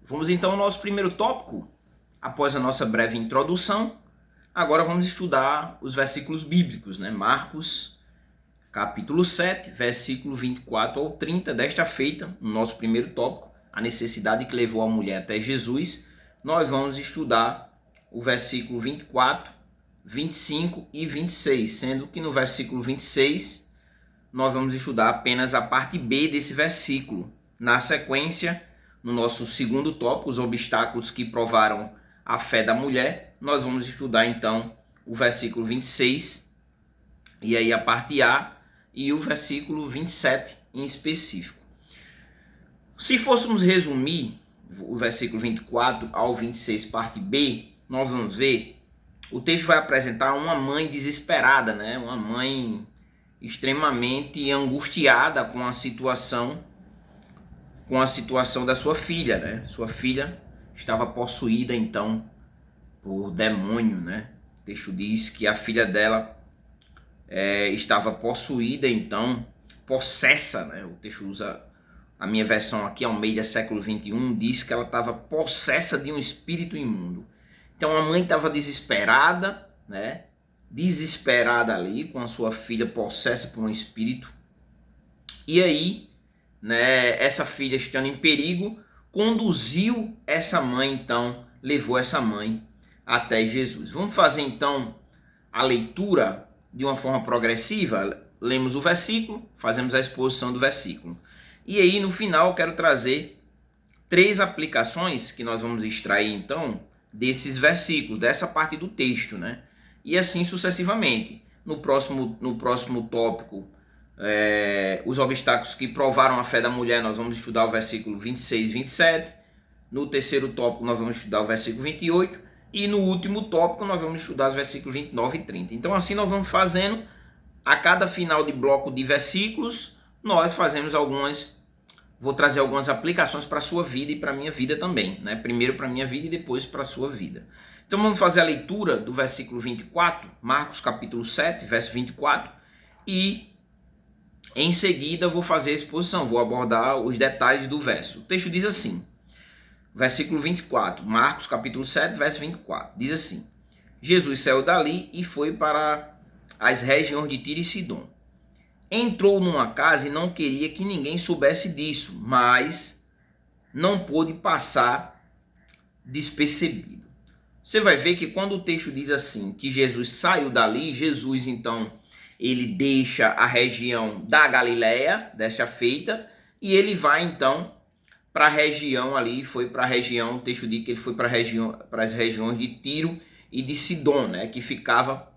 Vamos então ao nosso primeiro tópico. Após a nossa breve introdução, agora vamos estudar os versículos bíblicos, né? Marcos, capítulo 7, versículo 24 ao 30, desta feita, no nosso primeiro tópico, a necessidade que levou a mulher até Jesus. Nós vamos estudar o versículo 24, 25 e 26, sendo que no versículo 26 nós vamos estudar apenas a parte B desse versículo. Na sequência, no nosso segundo tópico, os obstáculos que provaram a fé da mulher, nós vamos estudar então o versículo 26 e aí a parte A e o versículo 27 em específico. Se fôssemos resumir o versículo 24 ao 26, parte B, nós vamos ver, o texto vai apresentar uma mãe desesperada, né? Uma mãe extremamente angustiada com a situação da sua filha, né? Sua filha estava possuída então por demônio, né? O texto diz que a filha dela estava possuída então, possessa, né? O texto usa, a minha versão aqui, Almeida século 21, diz que ela estava possessa de um espírito imundo. Então a mãe estava desesperada, né? Desesperada ali com a sua filha possessa por um espírito. E aí, né, essa filha estando em perigo, conduziu essa mãe, então, levou essa mãe até Jesus. Vamos fazer então a leitura de uma forma progressiva. Lemos o versículo, fazemos a exposição do versículo. E aí no final eu quero trazer 3 aplicações que nós vamos extrair então desses versículos, dessa parte do texto, né? E assim sucessivamente. No próximo tópico, os obstáculos que provaram a fé da mulher, nós vamos estudar o versículo 26 e 27. No terceiro tópico nós vamos estudar o versículo 28. E no último tópico nós vamos estudar os versículos 29 e 30. Então assim nós vamos fazendo, a cada final de bloco de versículos, nós fazemos vou trazer algumas aplicações para a sua vida e para a minha vida também, né? Primeiro para a minha vida e depois para a sua vida. Então vamos fazer a leitura do versículo 24, Marcos capítulo 7, verso 24, e em seguida vou fazer a exposição, vou abordar os detalhes do verso. O texto diz assim, versículo 24, Marcos capítulo 7, verso 24, diz assim: Jesus saiu dali e foi para as regiões de Tiro e Sidom. Entrou numa casa e não queria que ninguém soubesse disso, mas não pôde passar despercebido. Você vai ver que quando o texto diz assim, que Jesus saiu dali, Jesus então, ele deixa a região da Galileia, desta feita, e ele vai então para a região ali, foi para a região, o texto diz que ele foi para as regiões de Tiro e de Sidom, né, que ficava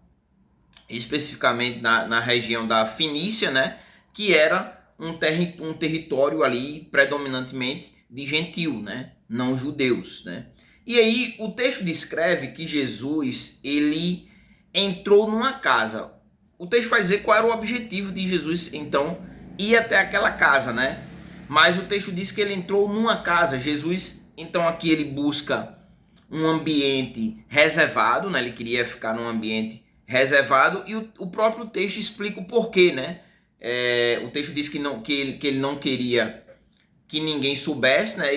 especificamente na região da Fenícia, né, que era um território ali predominantemente de gentil, né, não judeus, né. E aí o texto descreve que Jesus, ele entrou numa casa. O texto vai dizer qual era o objetivo de Jesus então ir até aquela casa, né? Mas o texto diz que ele entrou numa casa. Jesus, então aqui ele busca um ambiente reservado, né? Ele queria ficar num ambiente reservado e o próprio texto explica o porquê, né? O texto diz que ele não queria que ninguém soubesse, né?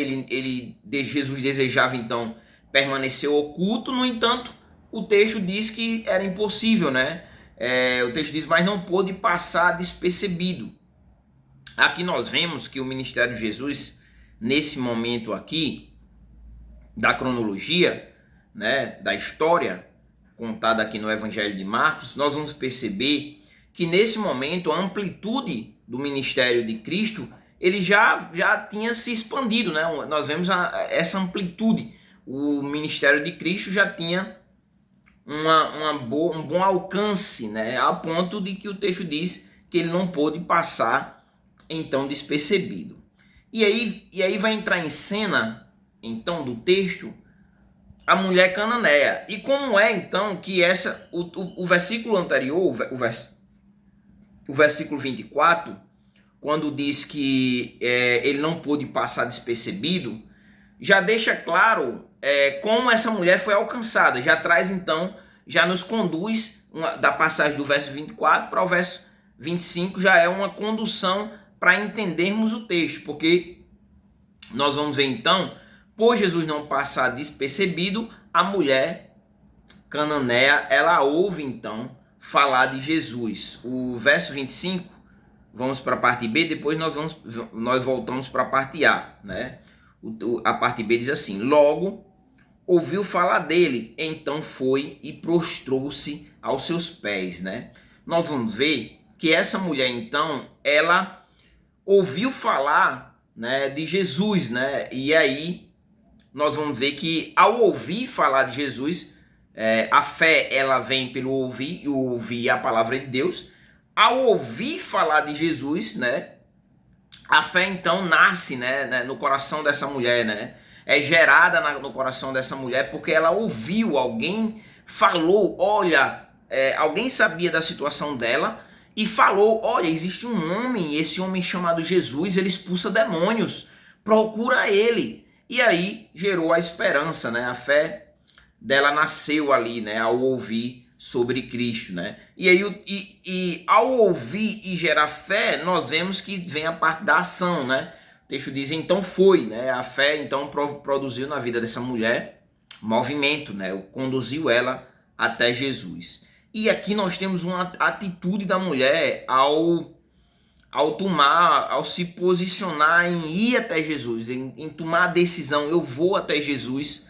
Jesus desejava então permanecer oculto. No entanto, o texto diz que era impossível, né? O texto diz, mas não pôde passar despercebido. Aqui nós vemos que o ministério de Jesus, nesse momento aqui da cronologia, né, da história contada aqui no Evangelho de Marcos, nós vamos perceber que nesse momento a amplitude do ministério de Cristo, ele já tinha se expandido, né? Nós vemos essa amplitude. O ministério de Cristo já tinha um bom alcance, né? A ponto de que o texto diz que ele não pôde passar então despercebido. E aí vai entrar em cena então do texto a mulher cananeia. E como é então que o versículo anterior, o versículo 24, quando diz que ele não pôde passar despercebido, já deixa claro como essa mulher foi alcançada. Já traz então, já nos conduz da passagem do verso 24 para o verso 25, já é uma condução para entendermos o texto, porque nós vamos ver então Por Jesus não passar despercebido, a mulher cananeia, ela ouve então falar de Jesus. O verso 25, vamos para a parte B, depois nós voltamos para a parte A, né? A parte B diz assim: logo ouviu falar dele, então foi e prostrou-se aos seus pés, né? Nós vamos ver que essa mulher então, ela ouviu falar, né, de Jesus, né? E aí nós vamos ver que ao ouvir falar de Jesus, a fé ela vem pelo ouvir, e ouvir a palavra de Deus. Ao ouvir falar de Jesus, né, a fé então nasce, né, no coração dessa mulher, né? É gerada no coração dessa mulher porque ela ouviu, alguém falou, olha, alguém sabia da situação dela e falou, olha, existe um homem, esse homem chamado Jesus, ele expulsa demônios, procura ele. E aí gerou a esperança, né? A fé dela nasceu ali, né, ao ouvir sobre Cristo, né? E aí ao ouvir e gerar fé, nós vemos que vem a parte da ação, né? O texto diz, então foi, né? A fé então produziu na vida dessa mulher movimento, né? Conduziu ela até Jesus. E aqui nós temos uma atitude da mulher ao se posicionar em ir até Jesus, em tomar a decisão, eu vou até Jesus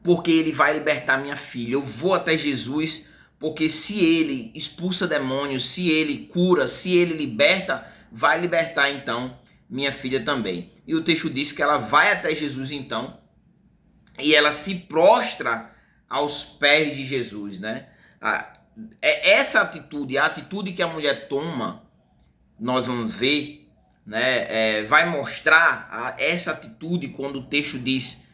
porque ele vai libertar minha filha, eu vou até Jesus porque se ele expulsa demônios, se ele cura, se ele liberta, vai libertar então minha filha também. E o texto diz que ela vai até Jesus então e ela se prostra aos pés de Jesus, né? Essa atitude, a atitude que a mulher toma, nós vamos ver, né? Vai mostrar essa atitude quando o texto diz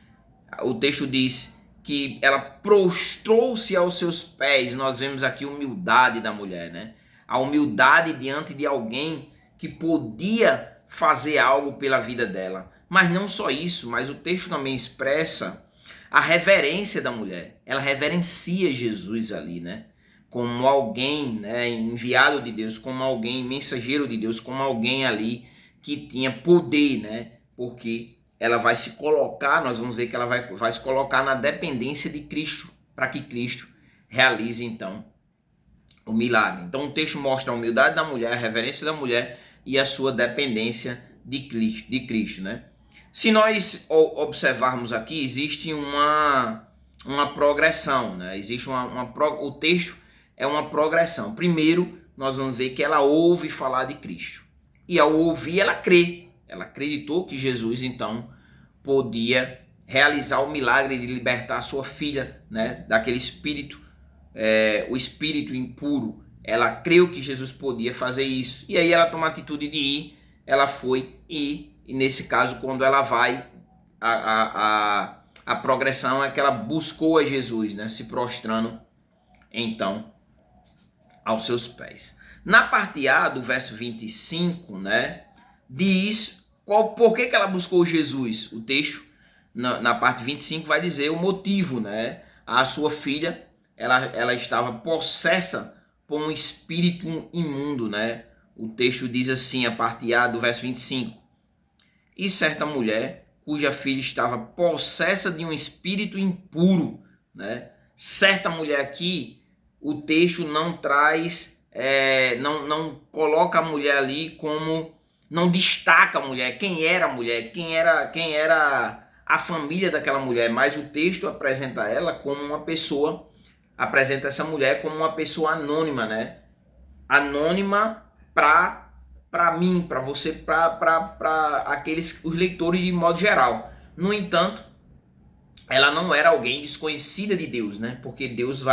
que ela prostrou-se aos seus pés. Nós vemos aqui a humildade da mulher, né? A humildade diante de alguém que podia fazer algo pela vida dela. Mas não só isso, mas o texto também expressa a reverência da mulher. Ela reverencia Jesus ali, né? Como alguém, né, enviado de Deus, como alguém mensageiro de Deus, como alguém ali que tinha poder, né? Porque ela vai se colocar, nós vamos ver que ela vai se colocar na dependência de Cristo, para que Cristo realize então o milagre. Então o texto mostra a humildade da mulher, a reverência da mulher e a sua dependência de Cristo, né? Se nós observarmos aqui, existe uma progressão, né? Existe o texto é uma progressão. Primeiro, nós vamos ver que ela ouve falar de Cristo. E ao ouvir, ela crê. Ela acreditou que Jesus, então, podia realizar o milagre de libertar a sua filha, né, daquele espírito, o espírito impuro. Ela creu que Jesus podia fazer isso. E aí ela toma a atitude de ir. Ela foi e nesse caso, quando ela vai, a progressão é que ela buscou a Jesus, né, se prostrando, então, aos seus pés. Na parte A do verso 25, né, diz por que ela buscou Jesus. O texto, na parte 25, vai dizer o motivo, né? A sua filha, ela estava possessa por um espírito imundo, né? O texto diz assim, a parte A do verso 25. E certa mulher, cuja filha estava possessa de um espírito impuro, né? Certa mulher aqui, o texto não traz, não coloca a mulher ali como, não destaca a mulher, quem era a mulher, quem era a família daquela mulher, mas o texto apresenta ela como uma pessoa, apresenta essa mulher como uma pessoa anônima, né? Anônima para mim, para você, para os leitores de modo geral. No entanto, ela não era alguém desconhecida de Deus, né? Porque Deus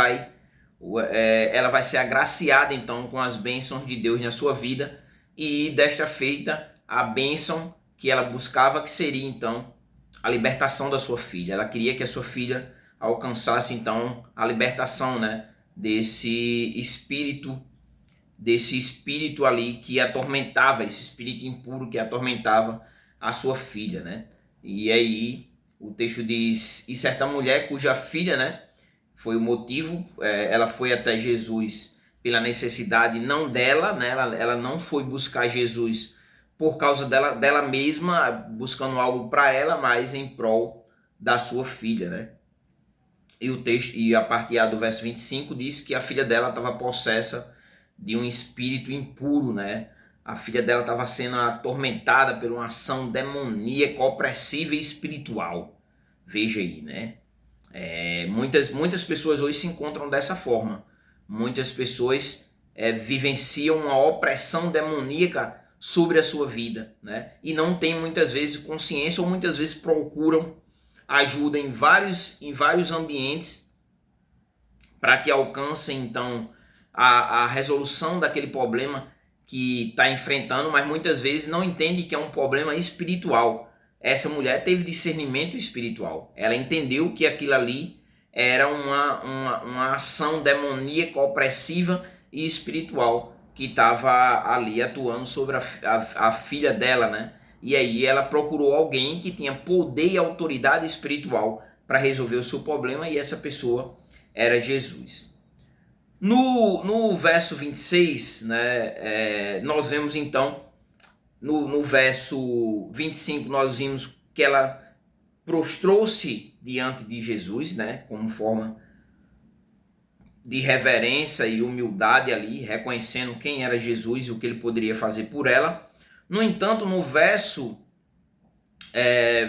ela vai ser agraciada então com as bênçãos de Deus na sua vida, e desta feita a bênção que ela buscava, que seria então a libertação da sua filha. Ela queria que a sua filha alcançasse então a libertação, né, desse espírito ali que atormentava, esse espírito impuro que atormentava a sua filha, né? E aí o texto diz, e certa mulher cuja filha, né, foi o motivo, ela foi até Jesus pela necessidade não dela, né? Ela não foi buscar Jesus por causa dela mesma, buscando algo para ela, mas em prol da sua filha, né? E o texto, e a partir do verso 25 diz que a filha dela estava possessa de um espírito impuro, né? A filha dela estava sendo atormentada por uma ação demoníaca, opressiva e espiritual. Veja aí, né? Muitas pessoas hoje se encontram dessa forma. Muitas pessoas vivenciam uma opressão demoníaca sobre a sua vida, né? E não têm muitas vezes consciência, ou muitas vezes procuram ajuda em vários ambientes para que alcancem então a resolução daquele problema que está enfrentando, mas muitas vezes não entende que é um problema espiritual. Essa mulher teve discernimento espiritual. Ela entendeu que aquilo ali era uma ação demoníaca, opressiva e espiritual que estava ali atuando sobre a filha dela, né? E aí ela procurou alguém que tinha poder e autoridade espiritual para resolver o seu problema, e essa pessoa era Jesus. No verso 26, né, nós vemos então, no verso 25, nós vimos que ela prostrou-se diante de Jesus, né, como forma de reverência e humildade ali, reconhecendo quem era Jesus e o que ele poderia fazer por ela. No entanto, no verso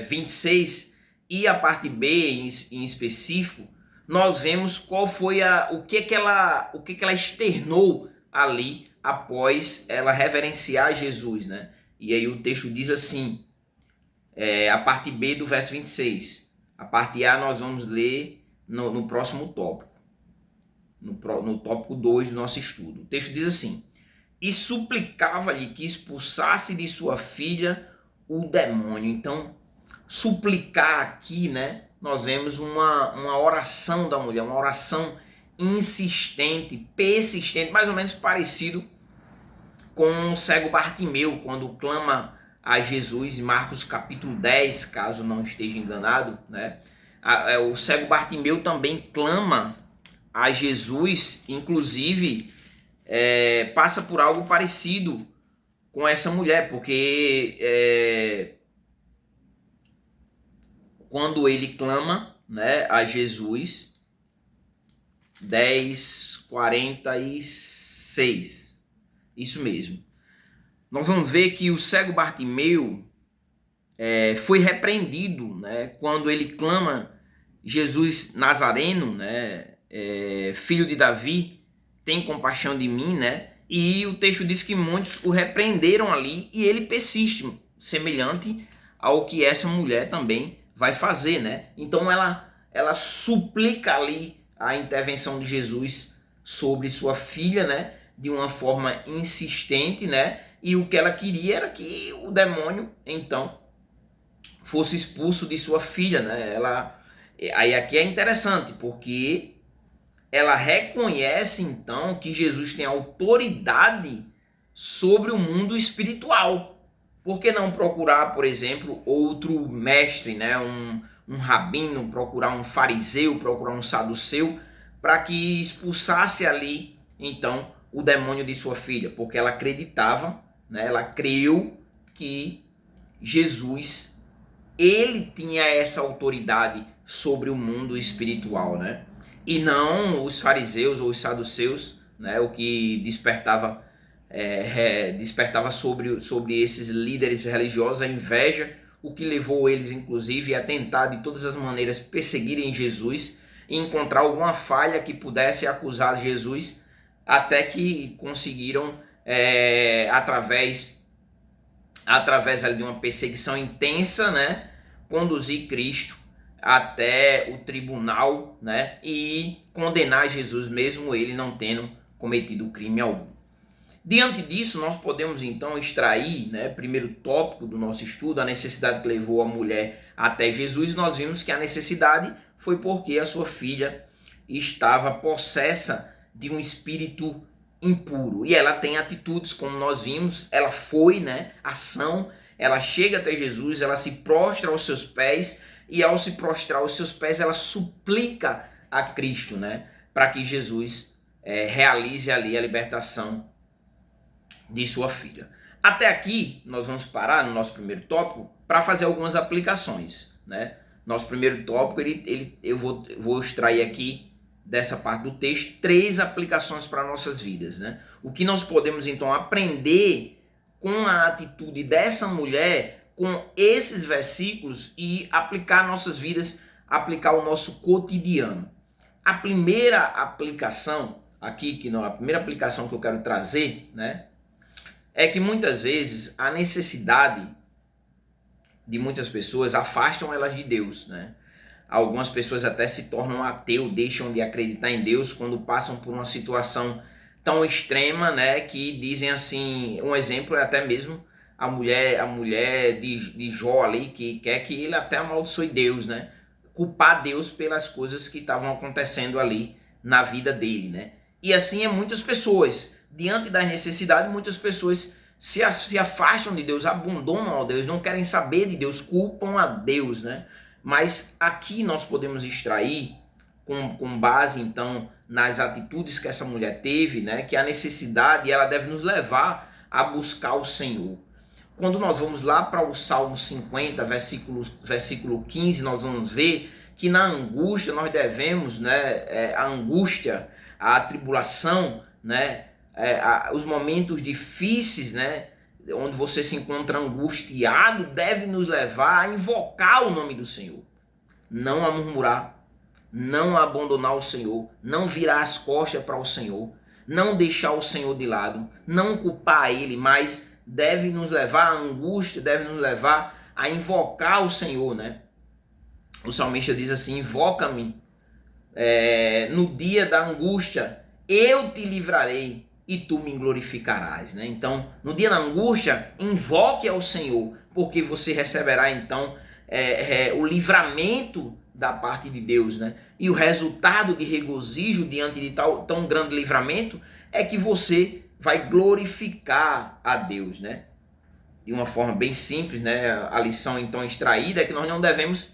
26 e a parte B em específico, nós vemos qual foi o que ela externou ali após ela reverenciar Jesus, né? E aí o texto diz assim, a parte B do verso 26. A parte A nós vamos ler no próximo tópico, no tópico 2 do nosso estudo. O texto diz assim: e suplicava-lhe que expulsasse de sua filha o demônio. Então, suplicar aqui, né? Nós vemos uma oração da mulher, uma oração insistente, persistente, mais ou menos parecido com o cego Bartimeu, quando clama a Jesus em Marcos capítulo 10, caso não esteja enganado, né? O cego Bartimeu também clama a Jesus, inclusive passa por algo parecido com essa mulher, porque quando ele clama, né, a Jesus, 10:46, isso mesmo, nós vamos ver que o cego Bartimeu foi repreendido, né, quando ele clama Jesus Nazareno, né, filho de Davi, tem compaixão de mim, né? E o texto diz que muitos o repreenderam ali, e ele persiste, semelhante ao que essa mulher também vai fazer, né? Então ela suplica ali a intervenção de Jesus sobre sua filha, né? De uma forma insistente, né? E o que ela queria era que o demônio, então, fosse expulso de sua filha, né? Aí aqui é interessante, porque ela reconhece então que Jesus tem autoridade sobre o mundo espiritual. Por que não procurar, por exemplo, outro mestre, né? um rabino, procurar um fariseu, procurar um saduceu, para que expulsasse ali então o demônio de sua filha? Porque ela acreditava, né? Ela creu que Jesus, ele tinha essa autoridade sobre o mundo espiritual, né? E não os fariseus ou os saduceus, né? O que despertava sobre esses líderes religiosos a inveja, o que levou eles inclusive a tentar de todas as maneiras perseguirem Jesus e encontrar alguma falha que pudesse acusar Jesus, até que conseguiram através ali de uma perseguição intensa, né, conduzir Cristo até o tribunal, né, e condenar Jesus, mesmo ele não tendo cometido crime algum. Diante disso, nós podemos então extrair, né, primeiro tópico do nosso estudo, a necessidade que levou a mulher até Jesus. Nós vimos que a necessidade foi porque a sua filha estava possessa de um espírito impuro, e ela tem atitudes, como nós vimos. Ela foi, né, ação, ela chega até Jesus, ela se prostra aos seus pés, e ao se prostrar aos seus pés, ela suplica a Cristo, né, para que Jesus realize ali a libertação de sua filha. Até aqui nós vamos parar no nosso primeiro tópico para fazer algumas aplicações, né? Nosso primeiro tópico, eu vou extrair aqui dessa parte do texto 3 aplicações para nossas vidas, né? O que nós podemos então aprender com a atitude dessa mulher, com esses versículos e aplicar nossas vidas, aplicar o nosso cotidiano. A primeira aplicação aqui, a primeira aplicação que eu quero trazer, né, é que muitas vezes a necessidade de muitas pessoas afastam elas de Deus, né? Algumas pessoas até se tornam ateu, deixam de acreditar em Deus quando passam por uma situação tão extrema, né, que dizem assim, um exemplo é até mesmo a mulher de Jó ali, que quer que ele até amaldiçoe Deus, né? Culpar Deus pelas coisas que estavam acontecendo ali na vida dele, né? E assim é muitas pessoas, diante das necessidades, muitas pessoas se afastam de Deus, abandonam a Deus, não querem saber de Deus, culpam a Deus, né? Mas aqui nós podemos extrair, com base então nas atitudes que essa mulher teve, né, que a necessidade ela deve nos levar a buscar o Senhor. Quando nós vamos lá para o Salmo 50, versículo 15, nós vamos ver que na angústia nós devemos, né, a angústia, a tribulação, né, os momentos difíceis, né, onde você se encontra angustiado, deve nos levar a invocar o nome do Senhor. Não a murmurar, não a abandonar o Senhor, não virar as costas para o Senhor, não deixar o Senhor de lado, não culpar Ele, mas deve nos levar à angústia, deve nos levar a invocar o Senhor, né? O salmista diz assim, invoca-me no dia da angústia, eu te livrarei e tu me glorificarás, né? Então, no dia da angústia, invoque ao Senhor, porque você receberá então o livramento da parte de Deus, né? E o resultado de regozijo diante de tão grande livramento é que você vai glorificar a Deus, né? De uma forma bem simples, né? A lição então extraída é que nós não devemos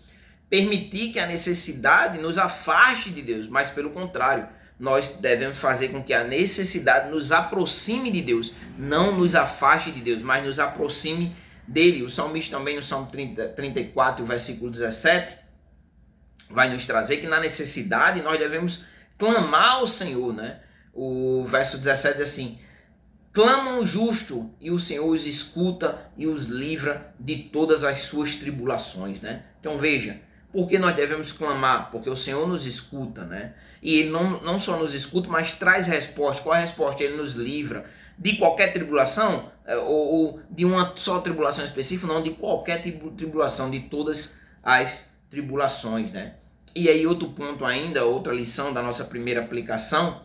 permitir que a necessidade nos afaste de Deus, mas pelo contrário, nós devemos fazer com que a necessidade nos aproxime de Deus, não nos afaste de Deus, mas nos aproxime dele. O salmista também no Salmo 34, versículo 17, vai nos trazer que na necessidade nós devemos clamar ao Senhor, né? O verso 17 diz assim, clamam o justo e o Senhor os escuta e os livra de todas as suas tribulações, né? Então veja, por que nós devemos clamar? Porque o Senhor nos escuta, né? E Ele não só nos escuta, mas traz resposta. Qual é a resposta? Ele nos livra de qualquer tribulação, ou de uma só tribulação específica, não, de qualquer tribulação, de todas as tribulações, né? E aí outro ponto ainda, outra lição da nossa primeira aplicação,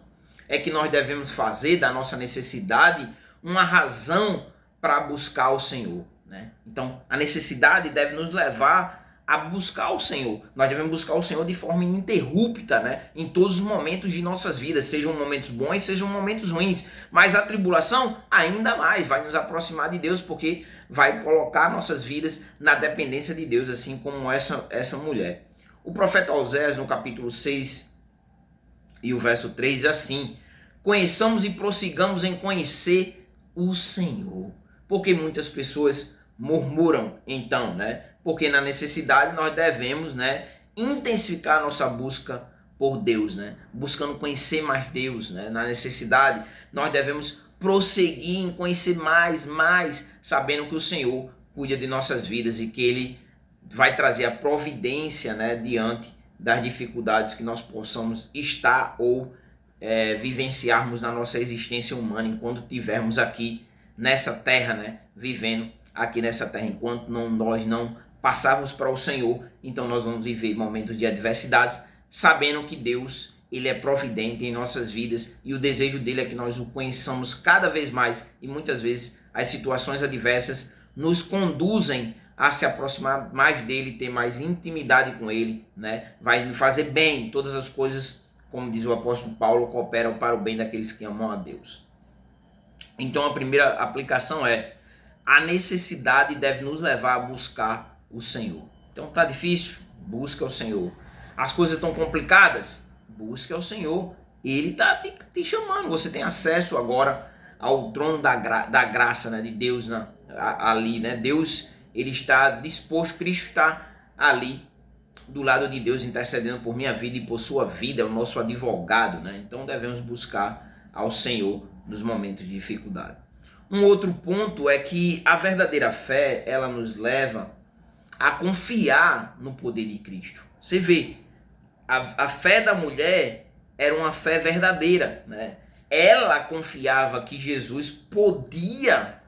é que nós devemos fazer da nossa necessidade uma razão para buscar o Senhor, né? Então, a necessidade deve nos levar a buscar o Senhor. Nós devemos buscar o Senhor de forma ininterrupta, né? Em todos os momentos de nossas vidas, sejam momentos bons, sejam momentos ruins. Mas a tribulação, ainda mais, vai nos aproximar de Deus, porque vai colocar nossas vidas na dependência de Deus, assim como essa mulher. O profeta Oséias, no capítulo 6 e o verso 3, diz assim, conheçamos e prossigamos em conhecer o Senhor. Porque muitas pessoas murmuram, então, né? Porque na necessidade nós devemos, né, intensificar a nossa busca por Deus, né? Buscando conhecer mais Deus, né? Na necessidade nós devemos prosseguir em conhecer mais, sabendo que o Senhor cuida de nossas vidas e que Ele vai trazer a providência, né, diante das dificuldades que nós possamos estar ou vivenciarmos na nossa existência humana enquanto estivermos aqui nessa terra, né, vivendo aqui nessa terra, enquanto nós não passarmos para o Senhor, então nós vamos viver momentos de adversidades, sabendo que Deus, Ele é providente em nossas vidas e o desejo dele é que nós o conheçamos cada vez mais e muitas vezes as situações adversas nos conduzem a se aproximar mais dele, ter mais intimidade com ele, né? Vai nos fazer bem, todas as coisas, como diz o apóstolo Paulo, cooperam para o bem daqueles que amam a Deus. Então a primeira aplicação é, a necessidade deve nos levar a buscar o Senhor. Então tá difícil? Busca o Senhor. As coisas estão complicadas? Busca o Senhor. Ele está te chamando. Você tem acesso agora ao trono da graça, né, de Deus, ali, né? Deus, Ele está disposto, Cristo está ali do lado de Deus, intercedendo por minha vida e por sua vida, é o nosso advogado, né? Então devemos buscar ao Senhor nos momentos de dificuldade. Um outro ponto é que a verdadeira fé, ela nos leva a confiar no poder de Cristo. Você vê, a fé da mulher era uma fé verdadeira, né? Ela confiava que Jesus podia,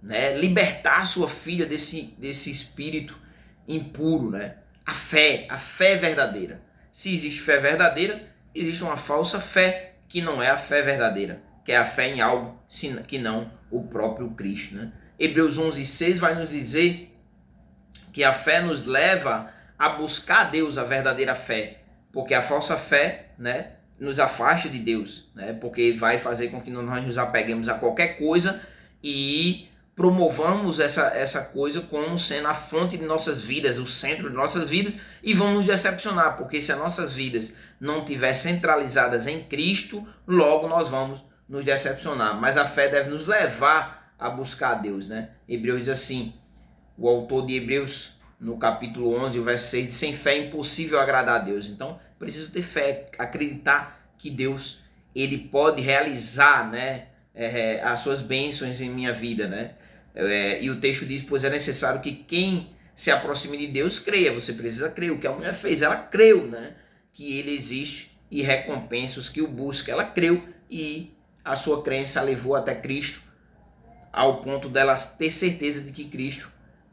né, libertar sua filha desse espírito impuro, né? A fé é verdadeira. Se existe fé verdadeira, existe uma falsa fé, que não é a fé verdadeira, que é a fé em algo que não o próprio Cristo, né? Hebreus 11:6 vai nos dizer que a fé nos leva a buscar a Deus, a verdadeira fé, porque a falsa fé, né, nos afasta de Deus, né, porque vai fazer com que nós nos apeguemos a qualquer coisa e promovamos essa coisa como sendo a fonte de nossas vidas, o centro de nossas vidas, e vamos nos decepcionar, porque se as nossas vidas não estiverem centralizadas em Cristo, logo nós vamos nos decepcionar. Mas a fé deve nos levar a buscar a Deus, né? Hebreus diz assim, o autor de Hebreus, no capítulo 11, o verso 6, sem fé é impossível agradar a Deus. Então, preciso ter fé, acreditar que Deus, ele pode realizar, né, as suas bênçãos em minha vida, né? E o texto diz, pois é necessário que quem se aproxime de Deus creia. Você precisa crer. O que a mulher fez, ela creu, né, que ele existe e recompensa os que o buscam. Ela creu e a sua crença a levou até Cristo, ao ponto dela ter certeza de que Cristo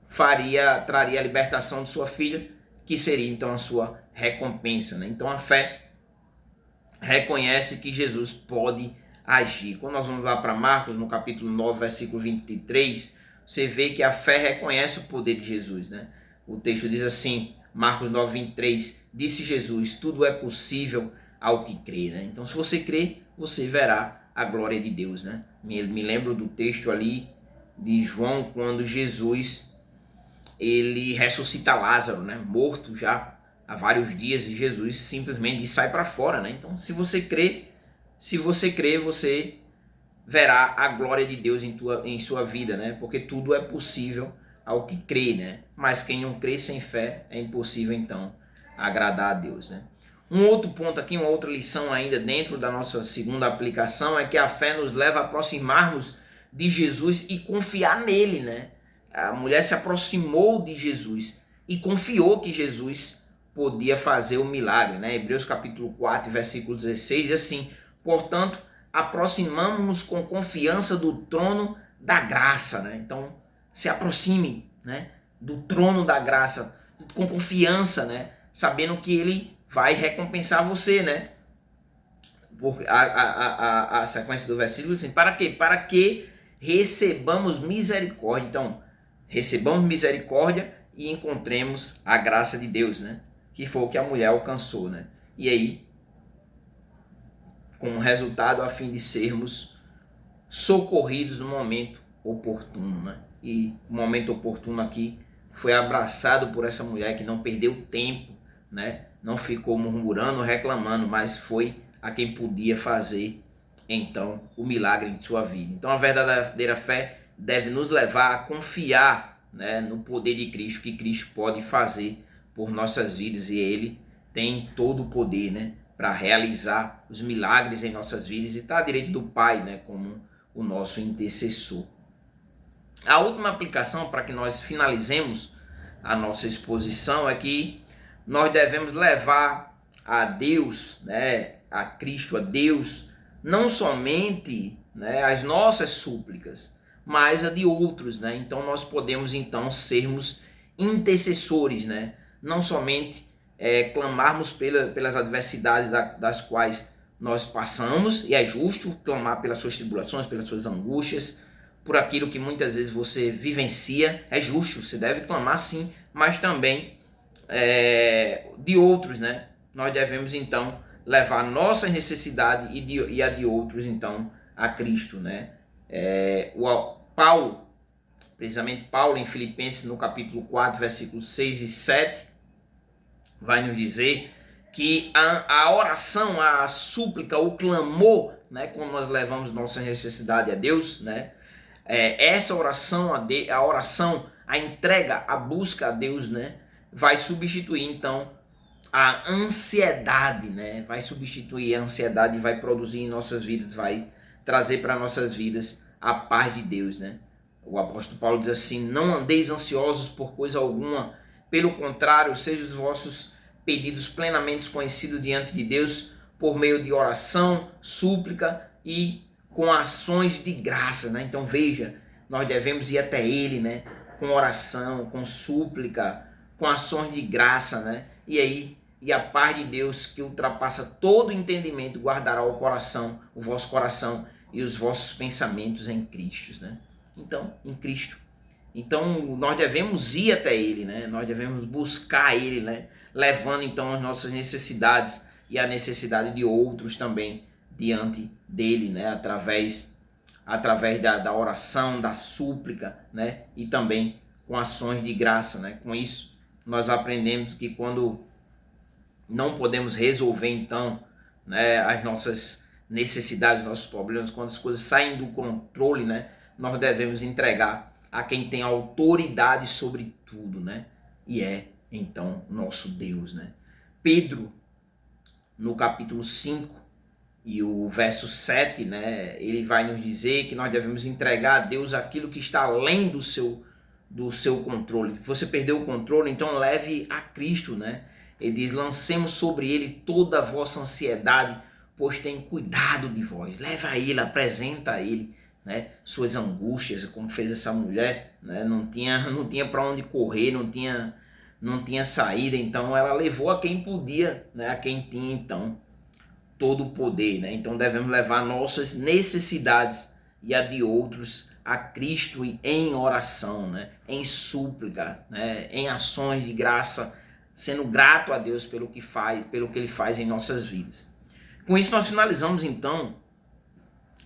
traria a libertação de sua filha, que seria então a sua recompensa, né? Então a fé reconhece que Jesus pode agir. Quando nós vamos lá para Marcos, no capítulo 9, versículo 23, você vê que a fé reconhece o poder de Jesus, né? O texto diz assim, Marcos 9, 23, disse Jesus, tudo é possível ao que crê, né? Então se você crê, você verá a glória de Deus, né? Me lembro do texto ali de João, quando Jesus, ele ressuscita Lázaro, né? Morto já há vários dias, e Jesus simplesmente sai para fora, né? Então se você crê, você verá a glória de Deus em sua vida, né? Porque tudo é possível ao que crê, né? Mas quem não crê sem fé, é impossível então agradar a Deus, né? Um outro ponto aqui, uma outra lição ainda dentro da nossa segunda aplicação, é que a fé nos leva a aproximarmos de Jesus e confiar nele, né? A mulher se aproximou de Jesus e confiou que Jesus podia fazer o milagre, né? Hebreus capítulo 4, versículo 16 diz assim, portanto, aproximamos-nos com confiança do trono da graça, né? Então, se aproxime, né, do trono da graça com confiança, né? Sabendo que ele vai recompensar você, né? Porque a sequência do versículo assim, para quê? Para que recebamos misericórdia. Então, recebamos misericórdia e encontremos a graça de Deus, né? Que foi o que a mulher alcançou, né? E aí, com o resultado a fim de sermos socorridos no momento oportuno, né? E o momento oportuno aqui foi abraçado por essa mulher que não perdeu tempo, né? Não ficou murmurando, reclamando, mas foi a quem podia fazer então o milagre em sua vida. Então a verdadeira fé deve nos levar a confiar, né, no poder de Cristo, que Cristo pode fazer por nossas vidas, e ele tem todo o poder, né, para realizar os milagres em nossas vidas e está à direita do Pai, né, como o nosso intercessor. A última aplicação, para que nós finalizemos a nossa exposição, é que nós devemos levar a Deus, né, a Cristo, a Deus, não somente, né, as nossas súplicas, mas a de outros, né? Então nós podemos então sermos intercessores, né? Não somente clamarmos pelas adversidades das quais nós passamos, e é justo clamar pelas suas tribulações, pelas suas angústias, por aquilo que muitas vezes você vivencia, é justo, você deve clamar sim, mas também de outros, né? Nós devemos então levar a nossa necessidade e a de outros então a Cristo, né? Paulo, precisamente Paulo em Filipenses no capítulo 4, versículos 6 e 7, vai nos dizer que a oração, a súplica, o clamor, né, quando nós levamos nossa necessidade a Deus, né, essa oração, a oração, a entrega, a busca a Deus, né, vai substituir então a ansiedade, né? Vai substituir a ansiedade e vai produzir em nossas vidas, vai trazer para nossas vidas a paz de Deus, né? O apóstolo Paulo diz assim: não andeis ansiosos por coisa alguma, pelo contrário, sejam os vossos pedidos plenamente conhecidos diante de Deus por meio de oração, súplica e com ações de graça, né? Então veja, nós devemos ir até Ele, né? Com oração, com súplica, com ações de graça, né? E aí, e a paz de Deus que ultrapassa todo entendimento guardará o coração, o vosso coração e os vossos pensamentos em Cristo, né? Então, em Cristo. Então, nós devemos ir até Ele, né? Nós devemos buscar Ele, né? Levando então as nossas necessidades e a necessidade de outros também diante dele, né? Através da oração, da súplica, né? E também com ações de graça, né? Com isso, nós aprendemos que quando não podemos resolver então, né, as nossas necessidades, nossos problemas, quando as coisas saem do controle, né, nós devemos entregar a quem tem autoridade sobre tudo, né? E é então nosso Deus, né? Pedro, no capítulo 5 e o verso 7, né, ele vai nos dizer que nós devemos entregar a Deus aquilo que está além do seu controle. Você perdeu o controle, então leve a Cristo, né? Ele diz: lancemos sobre ele toda a vossa ansiedade, pois tem cuidado de vós. Leva a ele, apresenta a ele, né, suas angústias, como fez essa mulher, né? Não tinha para onde correr, não tinha saída, então ela levou a quem podia, né? A quem tinha então todo o poder, né? Então devemos levar nossas necessidades e a de outros a Cristo em oração, né? Em súplica, né? Em ações de graça, sendo grato a Deus pelo que Ele faz em nossas vidas. Com isso nós finalizamos então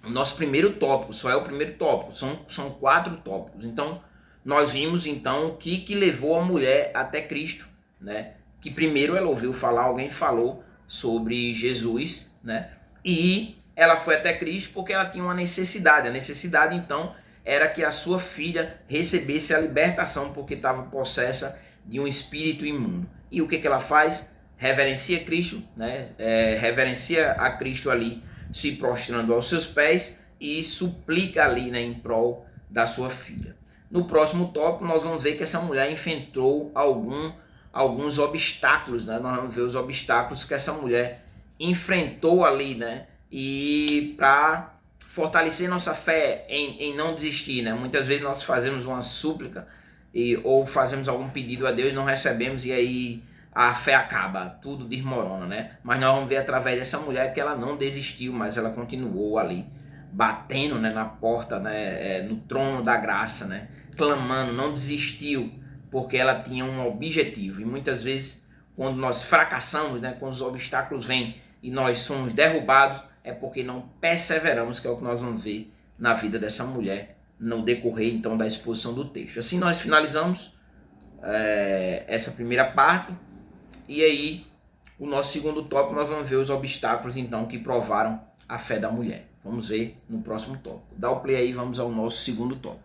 o nosso primeiro tópico. Só é o primeiro tópico, são 4 tópicos. Então nós vimos então o que levou a mulher até Cristo, né? Que primeiro ela ouviu falar, alguém falou sobre Jesus, né? E ela foi até Cristo porque ela tinha uma necessidade. A necessidade então era que a sua filha recebesse a libertação porque estava possessa de um espírito imundo. E o que ela faz? Reverencia Cristo, né? Reverencia a Cristo ali, se prostrando aos seus pés e suplica ali, né, em prol da sua filha. No próximo tópico nós vamos ver que essa mulher enfrentou alguns obstáculos, né? Nós vamos ver os obstáculos que essa mulher enfrentou ali, né? E para fortalecer nossa fé em não desistir, né? Muitas vezes nós fazemos uma súplica ou fazemos algum pedido a Deus, não recebemos e aí a fé acaba, tudo desmorona, né? Mas nós vamos ver através dessa mulher que ela não desistiu, mas ela continuou ali, batendo, né, na porta, né, no trono da graça, né? Clamando, não desistiu, porque ela tinha um objetivo. E muitas vezes, quando nós fracassamos, né, quando os obstáculos vêm e nós somos derrubados, é porque não perseveramos, que é o que nós vamos ver na vida dessa mulher, no decorrer então da exposição do texto. Assim nós finalizamos essa primeira parte, e aí o nosso segundo tópico nós vamos ver os obstáculos então que provaram a fé da mulher. Vamos ver no próximo tópico. Dá o play aí, vamos ao nosso segundo tópico.